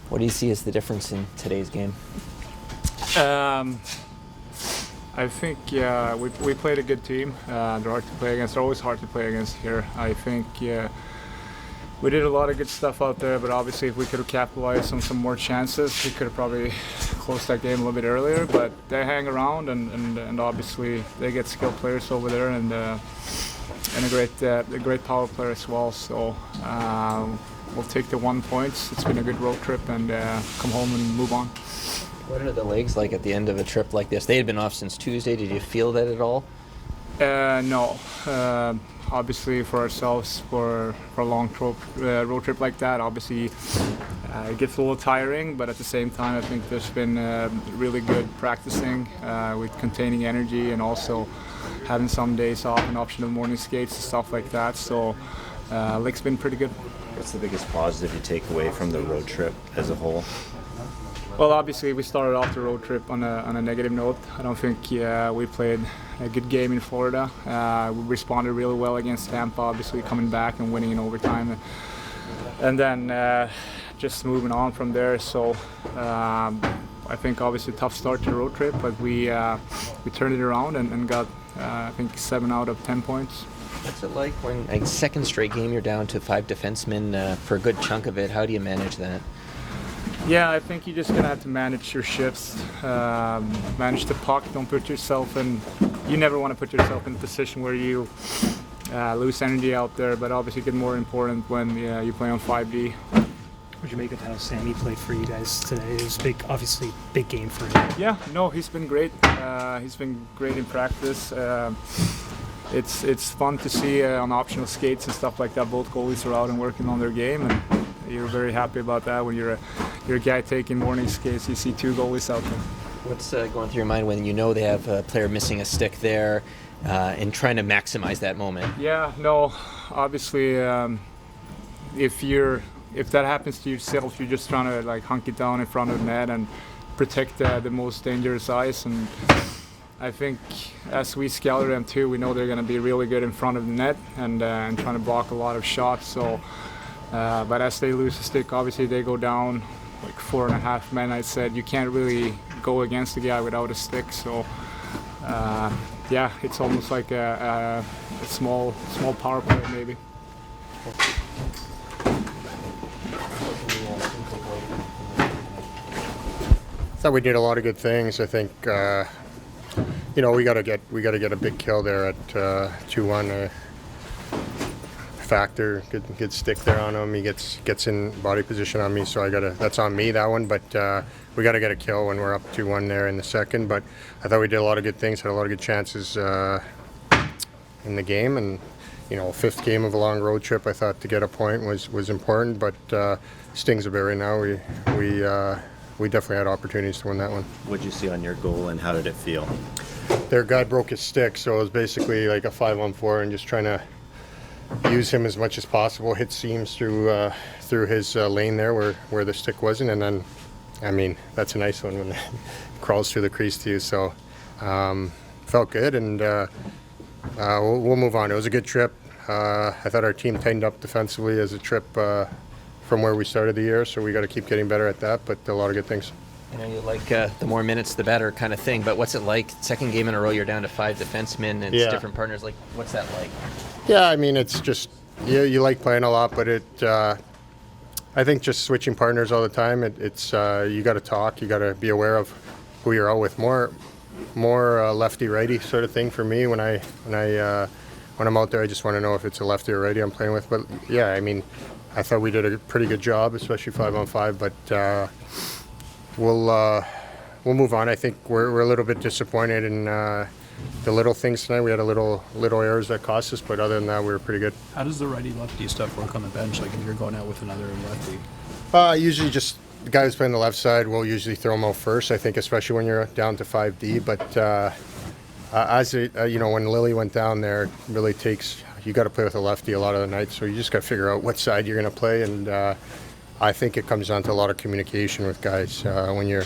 What do you see as the difference in today's game? I think we played a good team. They're hard to play against. They're always hard to play against here. I think we did a lot of good stuff out there, but obviously if we could have capitalized on some more chances, we could have probably closed that game a little bit earlier. But they hang around, and obviously they get skilled players over there, and a great power player as well. So we'll take the 1 point. It's been a good road trip, and come home and move on. What are the legs like at the end of a trip like this? They had been off since Tuesday. Did you feel that at all? No. Obviously for ourselves, for a long road trip like that, obviously it gets a little tiring, but at the same time I think there's been really good practicing with containing energy and also having some days off and optional morning skates and stuff like that. So legs been pretty good. What's the biggest positive you take away from the road trip as a whole? Well, obviously we started off the road trip on a negative note. I don't think we played a good game in Florida. We responded really well against Tampa, obviously coming back and winning in overtime. And then just moving on from there. So I think obviously a tough start to the road trip, but we turned it around and got I think 7 out of 10 points. What's it like when a second straight game you're down to 5 defensemen for a good chunk of it? How do you manage that? Yeah, I think you're just going to have to manage your shifts, manage the puck, don't put yourself in, you never want to put yourself in a position where you lose energy out there, but obviously get more important when you play on 5D. Would you make of how Sammy played for you guys today? It was big, obviously big game for him. Yeah, no, he's been great. He's been great in practice. It's fun to see on optional skates and stuff like that. Both goalies are out and working on their game, and you're very happy about that when you're a guy taking morning skates. You see 2 goalies out there. What's going through your mind when you know they have a player missing a stick there and trying to maximize that moment? Yeah, no, obviously if that happens to yourself, you're just trying to like hunk it down in front of the net and protect the most dangerous ice. And I think as we scout them too, we know they're going to be really good in front of the net and trying to block a lot of shots. So, but as they lose the stick, obviously they go down like 4.5 men. I said you can't really go against the guy without a stick. So, yeah, it's almost like a small power play maybe. I thought we did a lot of good things. I think we got to get a big kill there at 2-1. Factor good stick there on him. He gets in body position on me, so that's on me, that one. But we got to get a kill when we're up 2-1 there in the second. But I thought we did a lot of good things, had a lot of good chances in the game, and 5th game of a long road trip. I thought to get a point was important, but stings a bit right now. We definitely had opportunities to win that one. What did you see on your goal, and how did it feel? Their guy broke his stick, so it was basically like a 5-on-4 and just trying to use him as much as possible, hit seams through his lane there where the stick wasn't, and then, I mean, that's a nice one when it crawls through the crease to you. So felt good, and we'll move on. It was a good trip. I thought our team tightened up defensively as a trip from where we started the year, so we got to keep getting better at that, but a lot of good things. I know you like the more minutes the better kind of thing, but what's it like? Second game in a row you're down to 5 defensemen and it's different partners. Like, what's that like? Yeah, I mean, it's just, you like playing a lot, but I think just switching partners all the time, it's you got to talk, you got to be aware of who you're out with. More lefty-righty sort of thing for me. When I'm out there, I just want to know if it's a lefty or righty I'm playing with. But yeah, I mean, I thought we did a pretty good job, especially 5-on-5, but we'll move on. I think we're a little bit disappointed in the little things tonight. We had a little errors that cost us, but other than that, we were pretty good. How does the righty-lefty stuff work on the bench? Like if you're going out with another lefty? Usually just the guy who's playing the left side will usually throw him out first, I think, especially when you're down to 5D. But when Lily went down there, it really takes, you got to play with a lefty a lot of the nights, so you just got to figure out what side you're going to play, and I think it comes down to a lot of communication with guys. When you're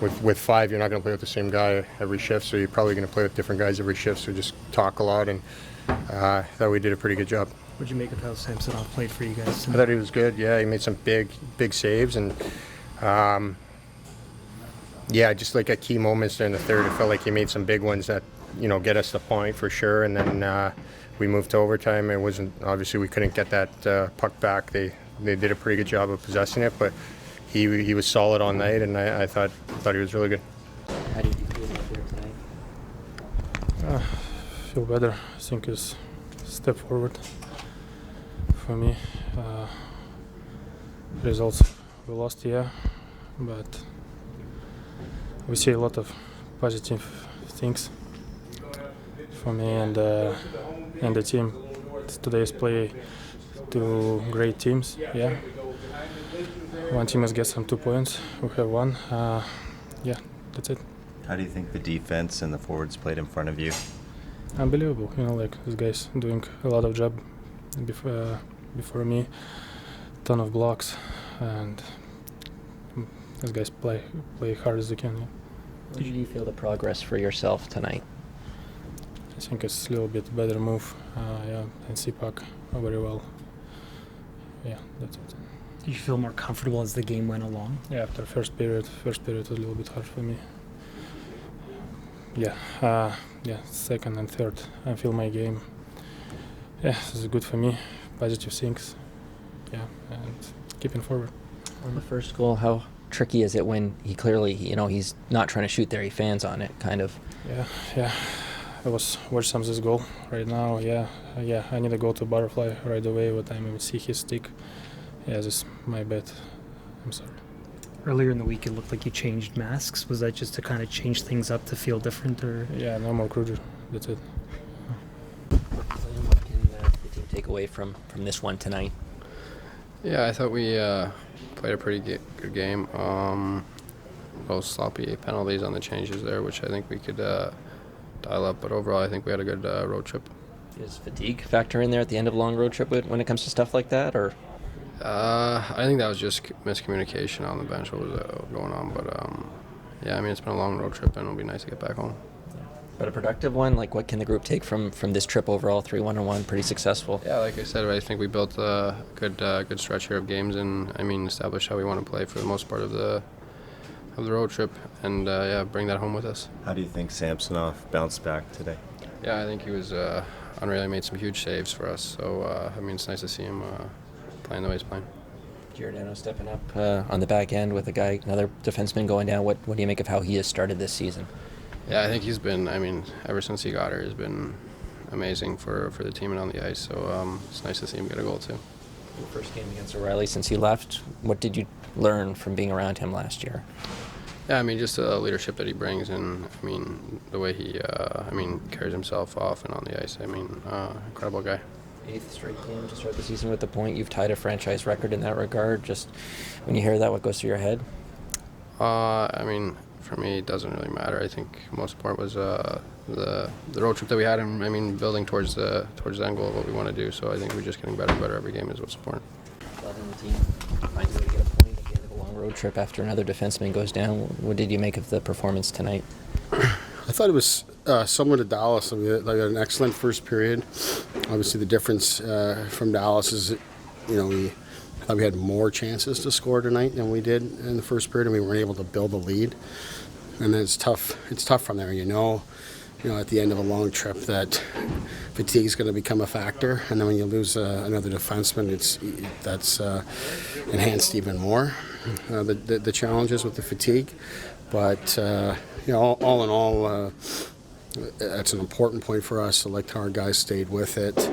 with 5, you're not going to play with the same guy every shift, so you're probably going to play with different guys every shift, so just talk a lot, and I thought we did a pretty good job. What did you make of how Samsonov played for you guys tonight? I thought he was good, yeah. He made some big saves, and Yeah, just like at key moments during the third, it felt like he made some big ones that, get us the point for sure. And then we moved to overtime. It wasn't, obviously we couldn't get that puck back. They did a pretty good job of possessing it, but he was solid all night, and I thought he was really good. How do you feel about here tonight? Feel better. I think it's a step forward for me. Results we lost, yeah, but we see a lot of positive things for me and the team. Today's play two great teams, yeah. One team has got some 2 points. We have one. Yeah, that's it. How do you think the defense and the forwards played in front of you? Unbelievable, like these guys doing a lot of job before me. Ton of blocks, and these guys play hard as they can. Yeah. How did you feel the progress for yourself tonight? I think it's a little bit better move. And see puck very well. Yeah, that's it. Did you feel more comfortable as the game went along? Yeah, after first period was a little bit hard for me. Yeah, second and third, I feel my game. Yeah, this is good for me. Positive things. Yeah, and keeping forward. On the first goal, how tricky is it when he clearly, he's not trying to shoot there, he fans on it, kind of? Yeah. I was watching this goal right now. Yeah. I need to go to butterfly right away. What time I see his stick. Yeah, this is my bad. I'm sorry. Earlier in the week, it looked like you changed masks. Was that just to kind of change things up to feel different, or? Yeah, no more Kruger. That's it. What can the team take away from this one tonight? Yeah, I thought we played a pretty good game. Those sloppy penalties on the changes there, which I think we could dial up. But overall, I think we had a good road trip. Does fatigue factor in there at the end of a long road trip when it comes to stuff like that, or? I think that was just miscommunication on the bench, what was going on. But yeah, I mean, it's been a long road trip, and it'll be nice to get back home. But a productive one? Like, what can the group take from this trip overall? 3-1-1, pretty successful. Yeah, like I said, I think we built a good stretch here of games, and I mean, established how we want to play for the most part of the road trip, and bring that home with us. How do you think Samsonov bounced back today? Yeah, I think he was unreal. He made some huge saves for us. So I mean, it's nice to see him playing the way he's playing. Giordano stepping up on the back end with another defenseman going down. What do you make of how he has started this season? Yeah, I think he's been, ever since he got here, he's been amazing for the team and on the ice. So it's nice to see him get a goal too. Your first game against O'Reilly since he left, what did you learn from being around him last year? Yeah, just the leadership that he brings, and the way he carries himself off and on the ice. Incredible guy. 8th straight game to start the season with the point. You've tied a franchise record in that regard. Just when you hear that, what goes through your head? For me, it doesn't really matter. I think most part was the road trip that we had, and building towards the end goal of what we want to do. So I think we're just getting better and better every game is what's important. Letting the team find a way to get a point at the end of a long road trip after another defenseman goes down. What did you make of the performance tonight? I thought it was similar to Dallas. They had an excellent first period. Obviously, the difference from Dallas is, we thought we had more chances to score tonight than we did in the first period, and we weren't able to build a lead. And then it's tough. It's tough from there. At the end of a long trip, that fatigue is going to become a factor, and then when you lose another defenseman, that's enhanced even more. The challenges with the fatigue, but all in all, that's an important point for us. I liked how our guys stayed with it.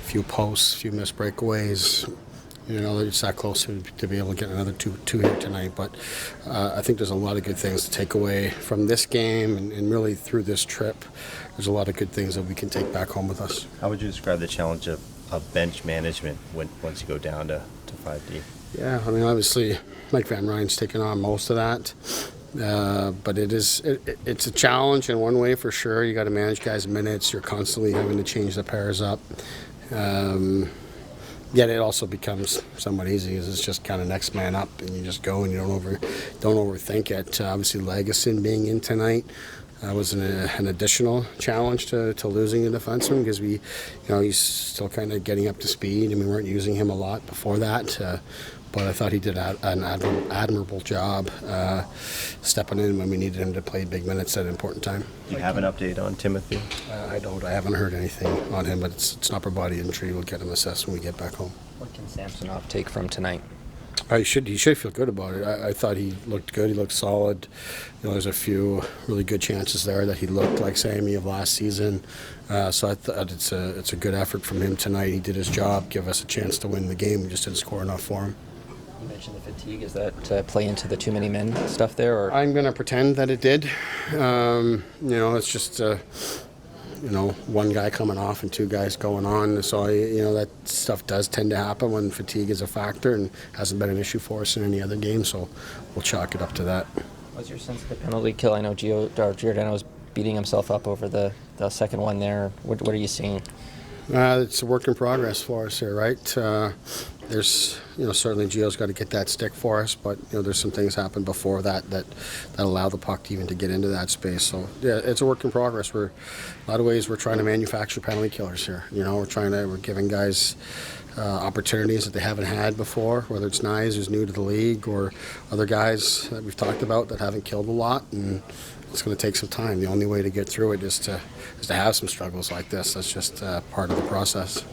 Few posts, few missed breakaways. It's that close to be able to get another two here tonight. But I think there's a lot of good things to take away from this game and really through this trip. There's a lot of good things that we can take back home with us. How would you describe the challenge of bench management once you go down to 5D? Yeah, obviously Mike Van Ryn's taken on most of that. But it's a challenge in one way for sure. You got to manage guys' minutes. You're constantly having to change the pairs up. Yet it also becomes somewhat easy as it's just kind of next man up, and you just go and you don't overthink it. Obviously, Lagesson being in tonight was an additional challenge to losing a defenseman because he's still kind of getting up to speed, and we weren't using him a lot before that. But I thought he did an admirable job stepping in when we needed him to play big minutes at an important time. Do you have an update on Timothy? I don't. I haven't heard anything on him, but it's an upper body injury. We'll get him assessed when we get back home. What can Samsonov take from tonight? He should feel good about it. I thought he looked good. He looked solid. There's a few really good chances there that he looked like Sammy of last season. So I thought it's a good effort from him tonight. He did his job, give us a chance to win the game. We just didn't score enough for him. You mentioned the fatigue. Is that play into the too many men stuff there? Or I'm going to pretend that it did. It's just one guy coming off and two guys going on. So that stuff does tend to happen when fatigue is a factor, and hasn't been an issue for us in any other game. So we'll chalk it up to that. What's your sense of the penalty kill? I know Giordano was beating himself up over the second one there. What are you seeing? It's a work in progress for us here, right? There's, certainly Gio's got to get that stick for us, but there's some things happened before that allow the puck to even to get into that space. So yeah, it's a work in progress. A lot of ways we're trying to manufacture penalty killers here. We're giving guys opportunities that they haven't had before, whether it's Nyes, who's new to the league, or other guys that we've talked about that haven't killed a lot, and it's going to take some time. The only way to get through it is to have some struggles like this. That's just part of the process.